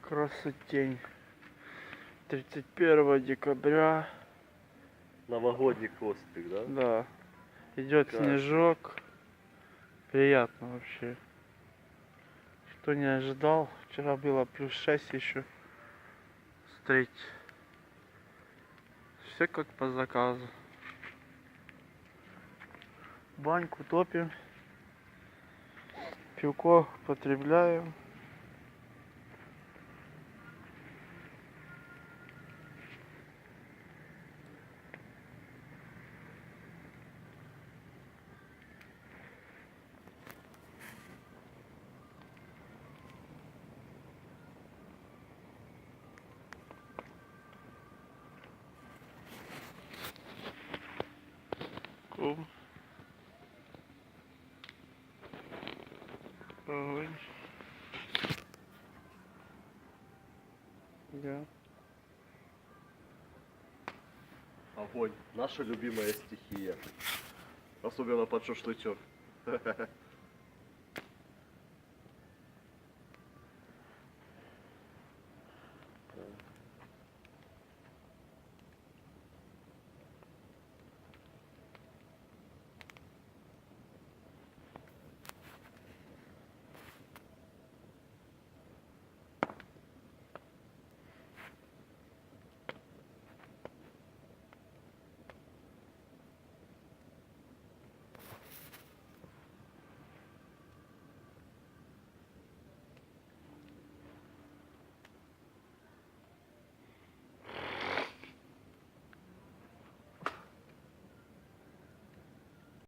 Красотень. 31 декабря. Новогодний костик, да? Да. Идет Как? снежок. Приятно вообще. Кто не ожидал. Вчера было плюс 6 еще. Встреть. Все как по заказу. Баньку топим. Пивко потребляем. Кум. Огонь. Да. Огонь. Наша любимая стихия. Особенно под шашлычок.